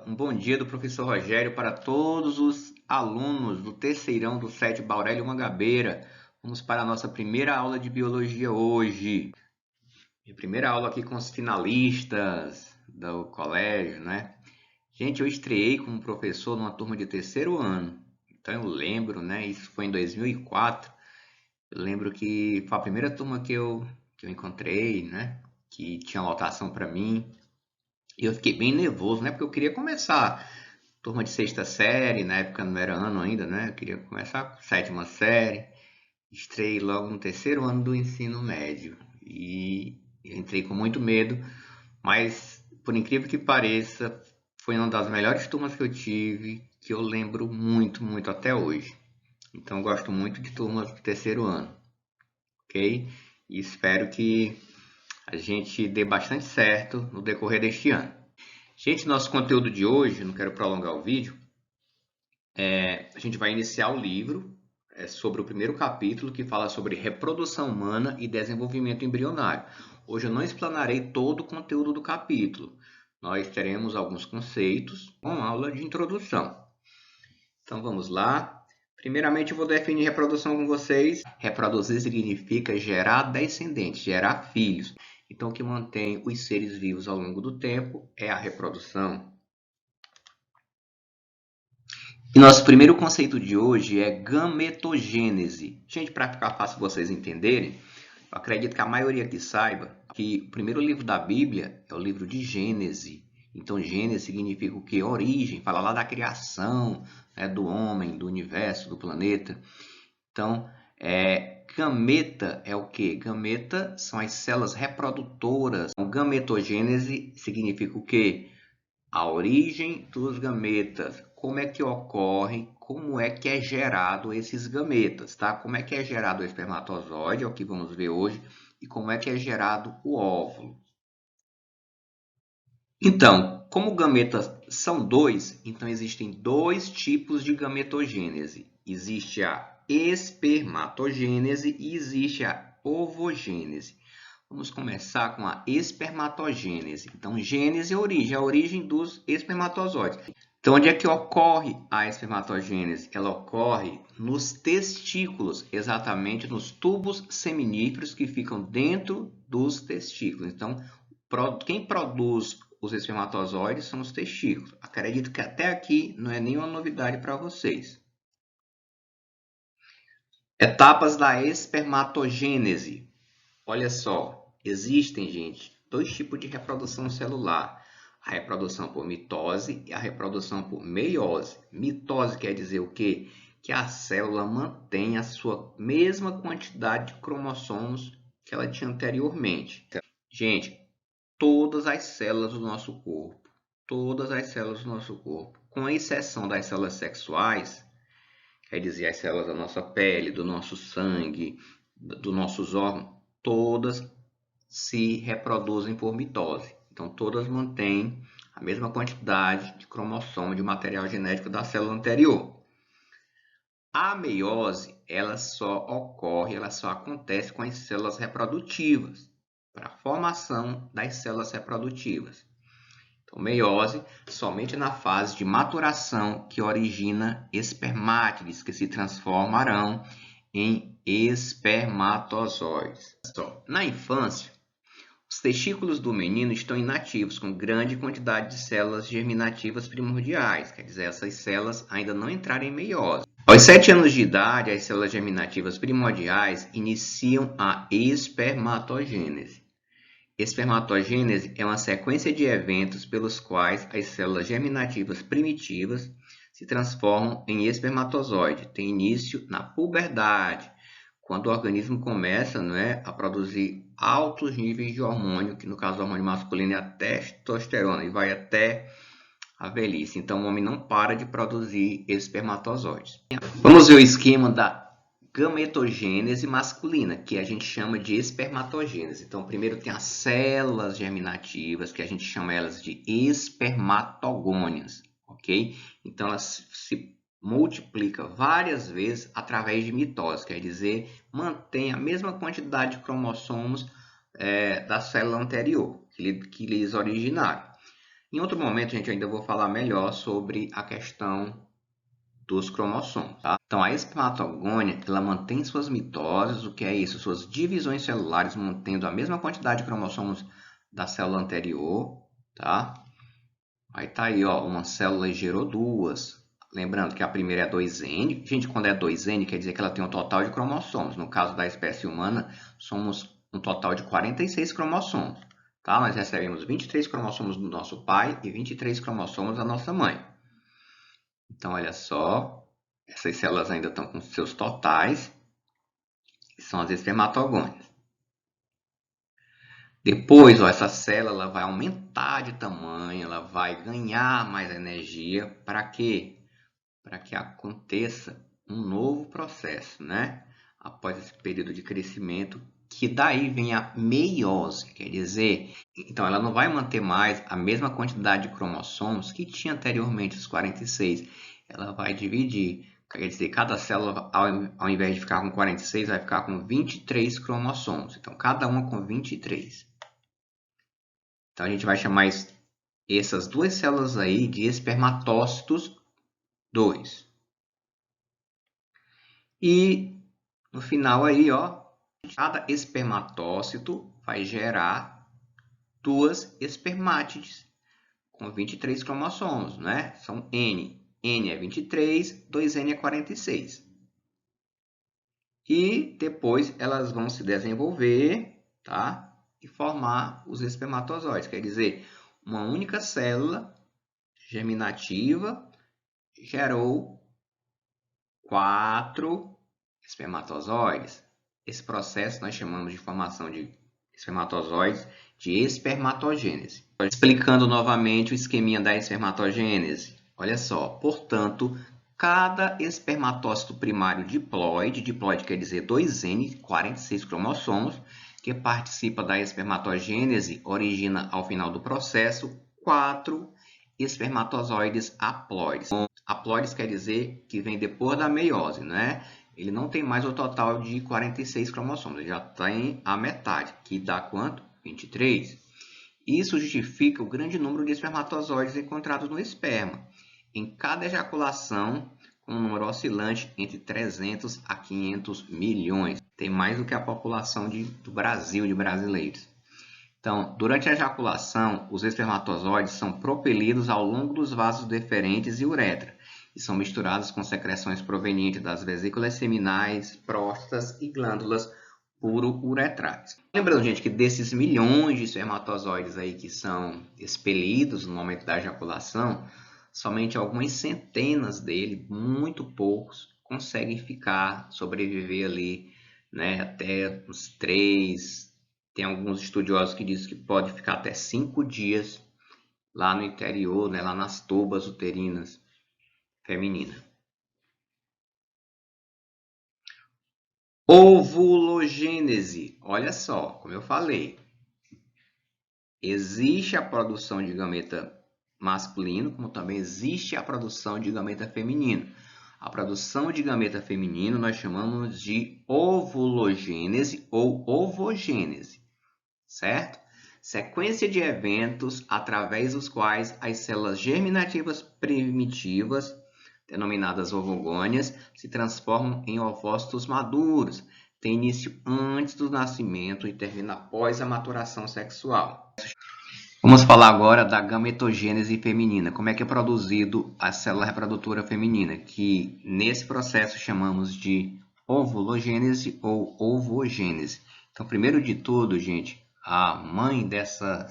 Um bom dia do professor Rogério para todos os alunos do terceirão do SET Baurélio Mangabeira. Vamos para a nossa primeira aula de biologia hoje. Minha primeira aula aqui com os finalistas do colégio, né? Gente, eu estreiei como professor numa turma de terceiro ano. Então eu lembro, né? Isso foi em 2004. Eu lembro que foi a primeira turma que eu encontrei, né? Que tinha lotação para mim. E eu fiquei bem nervoso, né? Porque eu queria começar turma de sexta série, na época não era ano ainda, né? Eu queria começar com sétima série. Estreiei logo no terceiro ano do ensino médio. E entrei com muito medo, mas por incrível que pareça, foi uma das melhores turmas que eu tive, que eu lembro muito, muito até hoje. Então eu gosto muito de turmas do terceiro ano, ok? E espero que a gente dê bastante certo no decorrer deste ano. Gente, nosso conteúdo de hoje, não quero prolongar o vídeo, a gente vai iniciar o livro sobre o primeiro capítulo que fala sobre reprodução humana e desenvolvimento embrionário. Hoje eu não explanarei todo o conteúdo do capítulo. Nós teremos alguns conceitos com aula de introdução. Então vamos lá. Primeiramente eu vou definir reprodução com vocês. Reproduzir significa gerar descendentes, gerar filhos. Então o que mantém os seres vivos ao longo do tempo é a reprodução. E nosso primeiro conceito de hoje é gametogênese. Gente, para ficar fácil vocês entenderem, eu acredito que a maioria aqui saiba que o primeiro livro da Bíblia é o livro de Gênese. Então, Gênese significa o quê? Origem, fala lá da criação, né, do homem, do universo, do planeta. Então, gameta é o quê? Gameta são as células reprodutoras. Então, gametogênese significa o quê? A origem dos gametas, como é que ocorre, como é que é gerado esses gametas, tá? Como é que é gerado o espermatozoide, é o que vamos ver hoje, e como é que é gerado o óvulo. Então, como gametas são dois, então existem dois tipos de gametogênese. Existe a espermatogênese e existe a ovogênese. Vamos começar com a espermatogênese. Então, gênese é a origem dos espermatozoides. Então, onde é que ocorre a espermatogênese? Ela ocorre nos testículos, exatamente nos tubos seminíferos que ficam dentro dos testículos. Então, quem produz os espermatozoides são os testículos. Acredito que até aqui não é nenhuma novidade para vocês. Etapas da espermatogênese. Olha só, existem, gente, dois tipos de reprodução celular. A reprodução por mitose e a reprodução por meiose. Mitose quer dizer o quê? Que a célula mantém a sua mesma quantidade de cromossomos que ela tinha anteriormente. Gente, todas as células do nosso corpo, com exceção das células sexuais, quer dizer, as células da nossa pele, do nosso sangue, dos nossos órgãos, todas se reproduzem por mitose. Então, todas mantêm a mesma quantidade de cromossomo de material genético da célula anterior. A meiose, ela só acontece com as células reprodutivas, para a formação das células reprodutivas. Então, meiose somente na fase de maturação que origina espermátides que se transformarão em espermatozoides. Na infância, os testículos do menino estão inativos, com grande quantidade de células germinativas primordiais, quer dizer, essas células ainda não entraram em meiose. Aos 7 anos de idade, as células germinativas primordiais iniciam a espermatogênese. Espermatogênese é uma sequência de eventos pelos quais as células germinativas primitivas se transformam em espermatozoide. Tem início na puberdade, quando o organismo começa, a produzir altos níveis de hormônio, que no caso do hormônio masculino é a testosterona, e vai até a velhice. Então o homem não para de produzir espermatozoides. Vamos ver o esquema da gametogênese masculina, que a gente chama de espermatogênese. Então, primeiro tem as células germinativas, que a gente chama elas de espermatogônias, ok? Então, elas se multiplicam várias vezes através de mitose, quer dizer, mantém a mesma quantidade de cromossomos da célula anterior, que lhes originaram. Em outro momento, gente, ainda vou falar melhor sobre a questão dos cromossomos, tá? Então, a espermatogônia, ela mantém suas mitoses, o que é isso? Suas divisões celulares mantendo a mesma quantidade de cromossomos da célula anterior, tá? Aí tá aí, ó, uma célula gerou duas. Lembrando que a primeira é 2N. Gente, quando é 2N, quer dizer que ela tem um total de cromossomos. No caso da espécie humana, somos um total de 46 cromossomos. Tá? Nós recebemos 23 cromossomos do nosso pai e 23 cromossomos da nossa mãe. Então, olha só, essas células ainda estão com seus totais, que são as espermatogônias. Depois, ó, essa célula ela vai aumentar de tamanho, ela vai ganhar mais energia. Para quê? Para que aconteça um novo processo, né? Após esse período de crescimento, que daí vem a meiose, quer dizer, então ela não vai manter mais a mesma quantidade de cromossomos que tinha anteriormente, os 46. Ela vai dividir, quer dizer, cada célula, ao invés de ficar com 46, vai ficar com 23 cromossomos. Então, cada uma com 23. Então, a gente vai chamar essas duas células aí de espermatócitos 2. E no final aí, ó, cada espermatócito vai gerar duas espermátides com 23 cromossomos, né? São N. N é 23, 2N é 46. E depois elas vão se desenvolver, tá? E formar os espermatozoides. Quer dizer, uma única célula germinativa gerou 4 espermatozoides. Esse processo nós chamamos de formação de espermatozoides de espermatogênese. Explicando novamente o esqueminha da espermatogênese. Olha só, portanto, cada espermatócito primário diploide quer dizer 2N, 46 cromossomos, que participa da espermatogênese, origina ao final do processo 4 espermatozoides haploides. Haploides quer dizer que vem depois da meiose, né? Ele não tem mais o total de 46 cromossomos, ele já tem a metade, que dá quanto? 23. Isso justifica o grande número de espermatozoides encontrados no esperma, em cada ejaculação, com um número oscilante entre 300 a 500 milhões. Tem mais do que a população do Brasil, de brasileiros. Então, durante a ejaculação, os espermatozoides são propelidos ao longo dos vasos deferentes e uretra, e são misturados com secreções provenientes das vesículas seminais, próstatas e glândulas uretrais. Lembrando, gente, que desses milhões de espermatozoides aí que são expelidos no momento da ejaculação, somente algumas centenas deles, muito poucos, conseguem sobreviver ali, né, até uns 3. Tem alguns estudiosos que dizem que pode ficar até 5 dias lá no interior, né, lá nas tubas uterinas femininas. Ovulogênese. Olha só, como eu falei, existe a produção de gameta masculino, como também existe a produção de gameta feminino. A produção de gameta feminino nós chamamos de ovulogênese ou ovogênese, certo? Sequência de eventos através dos quais as células germinativas primitivas, denominadas ovogônias, se transformam em ovócitos maduros. Tem início antes do nascimento e termina após a maturação sexual. Vamos falar agora da gametogênese feminina. Como é que é produzido a célula reprodutora feminina, que nesse processo chamamos de ovulogênese ou ovogênese. Então, primeiro de tudo, gente, a mãe dessa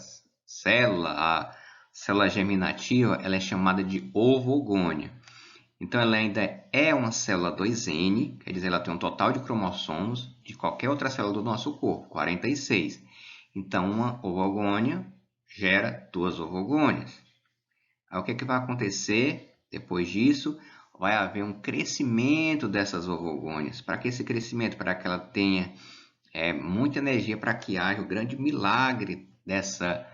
célula, a célula germinativa, ela é chamada de ovogônia. Então, ela ainda é uma célula 2N, quer dizer, ela tem um total de cromossomos de qualquer outra célula do nosso corpo, 46. Então, uma ovogônia gera 2 ovogônias. Aí, o que vai acontecer depois disso? Vai haver um crescimento dessas ovogônias. Para que esse crescimento? Para que ela tenha muita energia, para que haja o grande milagre dessa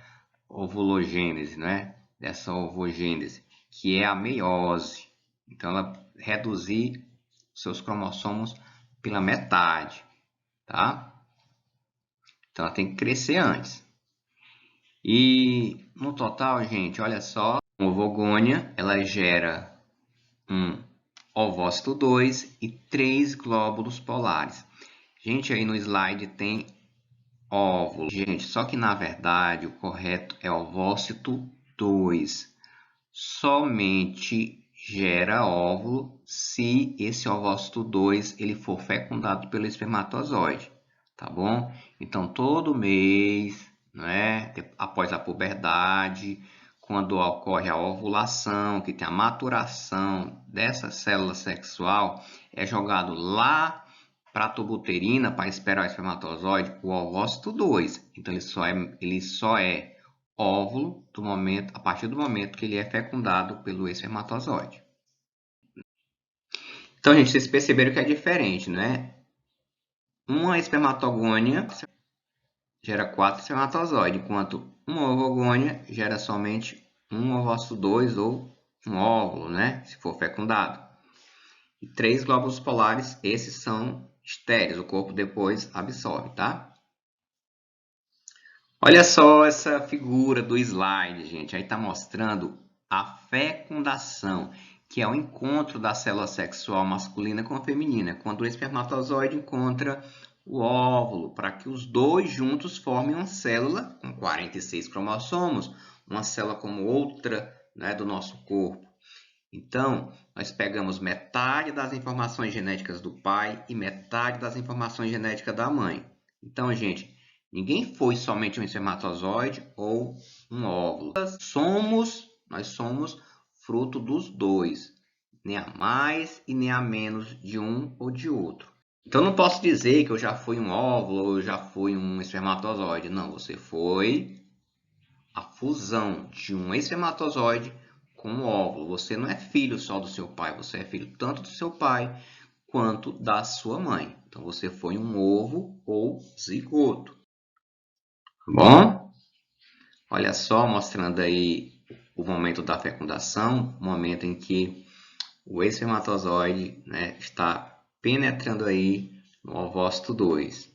ovulogênese, né? Dessa ovogênese, que é a meiose. Então, ela reduzir seus cromossomos pela metade, tá? Então, ela tem que crescer antes. E no total, gente, olha só, a ovogônia, ela gera um ovócito 2 e 3 glóbulos polares. Gente, aí no slide tem óvulo. Gente, só que na verdade o correto é ovócito 2. Somente gera óvulo se esse ovócito 2 ele for fecundado pelo espermatozoide, tá bom? Então todo mês, né, após a puberdade, quando ocorre a ovulação, que tem a maturação dessa célula sexual, é jogado lá para a tuba uterina para esperar o espermatozoide o ovócito 2. Então ele só é óvulo a partir do momento que ele é fecundado pelo espermatozoide. Então, gente, vocês perceberam que é diferente, né? Uma espermatogônia gera 4 espermatozoides, enquanto uma ovogônia gera somente um ovócito 2 ou um óvulo, né? Se for fecundado. E 3 glóbulos polares, esses são estéreis, o corpo depois absorve, tá? Olha só essa figura do slide, gente. Aí está mostrando a fecundação, que é o encontro da célula sexual masculina com a feminina, quando o espermatozoide encontra o óvulo, para que os dois juntos formem uma célula com 46 cromossomos, uma célula como outra, né, do nosso corpo. Então, nós pegamos metade das informações genéticas do pai e metade das informações genéticas da mãe. Então, gente, ninguém foi somente um espermatozoide ou um óvulo. Nós somos fruto dos dois, nem a mais e nem a menos de um ou de outro. Então, não posso dizer que eu já fui um óvulo ou eu já fui um espermatozoide. Não, você foi a fusão de um espermatozoide com um óvulo. Você não é filho só do seu pai, você é filho tanto do seu pai quanto da sua mãe. Então, você foi um ovo ou zigoto. Tá bom? Olha só, mostrando aí o momento da fecundação, o momento em que o espermatozoide, né, está penetrando aí no ovócito 2.